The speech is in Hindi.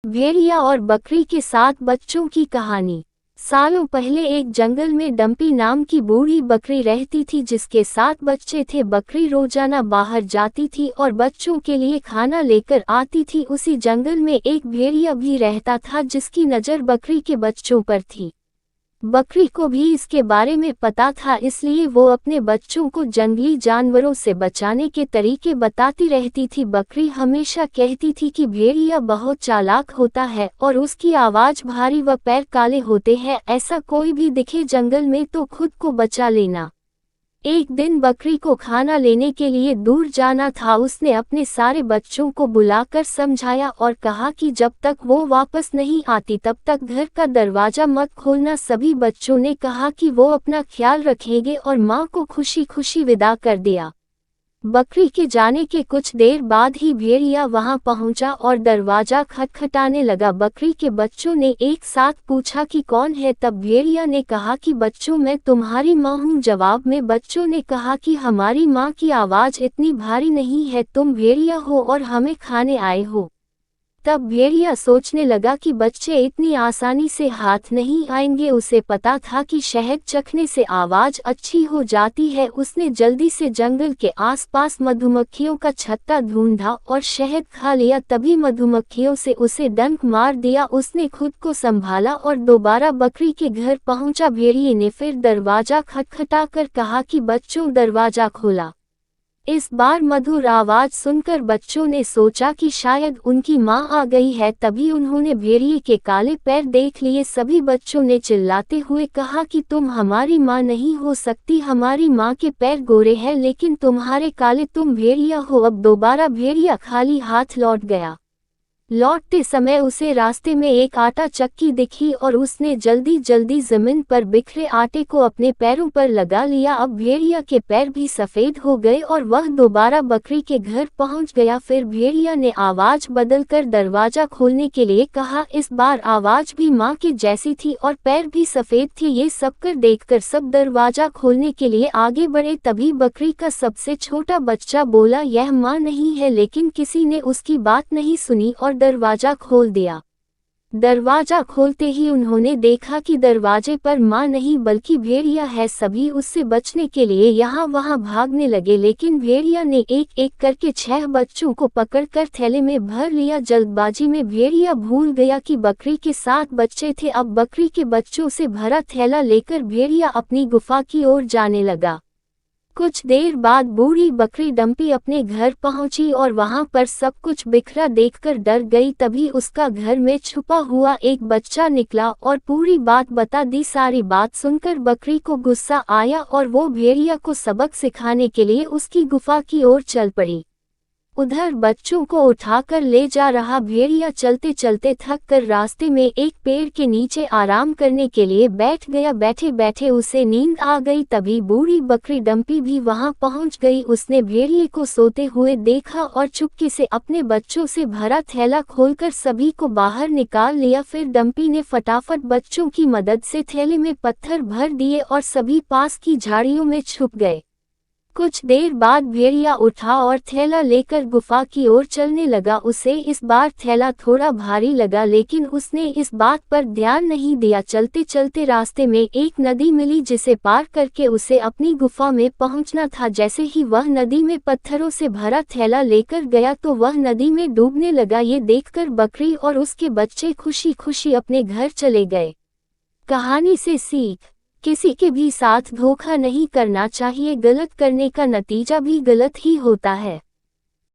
भेड़िया और बकरी के 7 बच्चों की कहानी। सालों पहले एक जंगल में डंपी नाम की बूढ़ी बकरी रहती थी जिसके 7 बच्चे थे। बकरी रोजाना बाहर जाती थी और बच्चों के लिए खाना लेकर आती थी। उसी जंगल में एक भेड़िया भी रहता था जिसकी नज़र बकरी के बच्चों पर थी। बकरी को भी इसके बारे में पता था, इसलिए वो अपने बच्चों को जंगली जानवरों से बचाने के तरीके बताती रहती थी। बकरी हमेशा कहती थी कि भेड़िया बहुत चालाक होता है और उसकी आवाज़ भारी व पैर काले होते हैं। ऐसा कोई भी दिखे जंगल में तो खुद को बचा लेना। एक दिन बकरी को खाना लेने के लिए दूर जाना था। उसने अपने सारे बच्चों को बुलाकर समझाया और कहा कि जब तक वो वापस नहीं आती तब तक घर का दरवाजा मत खोलना। सभी बच्चों ने कहा कि वो अपना ख्याल रखेंगे और माँ को खुशी खुशी विदा कर दिया। बकरी के जाने के कुछ देर बाद ही भेड़िया वहां पहुंचा और दरवाजा खटखटाने लगा। बकरी के बच्चों ने एक साथ पूछा कि कौन है। तब भेड़िया ने कहा कि बच्चों, मैं तुम्हारी माँ हूँ। जवाब में बच्चों ने कहा कि हमारी माँ की आवाज़ इतनी भारी नहीं है, तुम भेड़िया हो और हमें खाने आए हो। तब भेड़िया सोचने लगा कि बच्चे इतनी आसानी से हाथ नहीं आएंगे। उसे पता था कि शहद चखने से आवाज़ अच्छी हो जाती है। उसने जल्दी से जंगल के आसपास मधुमक्खियों का छत्ता ढूंढा और शहद खा लिया। तभी मधुमक्खियों से उसे डंक मार दिया। उसने खुद को संभाला और दोबारा बकरी के घर पहुंचा। भेड़िए ने फिर दरवाज़ा खटखटाकर कहा कि बच्चों, दरवाज़ा खोला। इस बार मधुर आवाज़ सुनकर बच्चों ने सोचा कि शायद उनकी माँ आ गई है। तभी उन्होंने भेड़िए के काले पैर देख लिए। सभी बच्चों ने चिल्लाते हुए कहा कि तुम हमारी माँ नहीं हो सकती, हमारी माँ के पैर गोरे हैं लेकिन तुम्हारे काले, तुम भेड़िया हो। अब दोबारा भेड़िया खाली हाथ लौट गया। लौटते समय उसे रास्ते में एक आटा चक्की दिखी और उसने जल्दी जल्दी जमीन पर बिखरे आटे को अपने पैरों पर लगा लिया। अब भेड़िया के पैर भी सफ़ेद हो गए और वह दोबारा बकरी के घर पहुंच गया। फिर भेड़िया ने आवाज़ बदलकर दरवाज़ा खोलने के लिए कहा। इस बार आवाज़ भी माँ के जैसी थी और पैर भी सफ़ेद थे। ये सब कर देखकर सब दरवाज़ा खोलने के लिए आगे बढ़े। तभी बकरी का सबसे छोटा बच्चा बोला, यह माँ नहीं है, लेकिन किसी ने उसकी बात नहीं सुनी और दरवाजा खोल दिया। दरवाजा खोलते ही उन्होंने देखा कि दरवाजे पर माँ नहीं बल्कि भेड़िया है। सभी उससे बचने के लिए यहाँ वहाँ भागने लगे, लेकिन भेड़िया ने एक एक करके 6 बच्चों को पकड़कर थैले में भर लिया। जल्दबाजी में भेड़िया भूल गया कि बकरी के 7 बच्चे थे। अब बकरी के बच्चों से भरा थैला लेकर भेड़िया अपनी गुफा की ओर जाने लगा। कुछ देर बाद बूढ़ी बकरी डंपी अपने घर पहुंची और वहां पर सब कुछ बिखरा देखकर डर गई। तभी उसका घर में छुपा हुआ एक बच्चा निकला और पूरी बात बता दी। सारी बात सुनकर बकरी को गुस्सा आया और वो भेड़िया को सबक सिखाने के लिए उसकी गुफा की ओर चल पड़ी। उधर बच्चों को उठाकर ले जा रहा भेड़िया चलते चलते थक कर रास्ते में एक पेड़ के नीचे आराम करने के लिए बैठ गया। बैठे बैठे उसे नींद आ गई। तभी बूढ़ी बकरी डंपी भी वहां पहुंच गई। उसने भेड़िए को सोते हुए देखा और चुपके से अपने बच्चों से भरा थैला खोलकर सभी को बाहर निकाल लिया। फिर डंपी ने फटाफट बच्चों की मदद से थैले में पत्थर भर दिए और सभी पास की झाड़ियों में छुप गए। कुछ देर बाद भेड़िया उठा और थैला लेकर गुफा की ओर चलने लगा। उसे इस बार थैला थोड़ा भारी लगा, लेकिन उसने इस बात पर ध्यान नहीं दिया। चलते चलते रास्ते में एक नदी मिली जिसे पार करके उसे अपनी गुफा में पहुंचना था। जैसे ही वह नदी में पत्थरों से भरा थैला लेकर गया तो वह नदी में डूबने लगा। ये देखकर बकरी और उसके बच्चे खुशी खुशी अपने घर चले गए। कहानी से सीख, किसी के भी साथ धोखा नहीं करना चाहिए। गलत करने का नतीजा भी गलत ही होता है।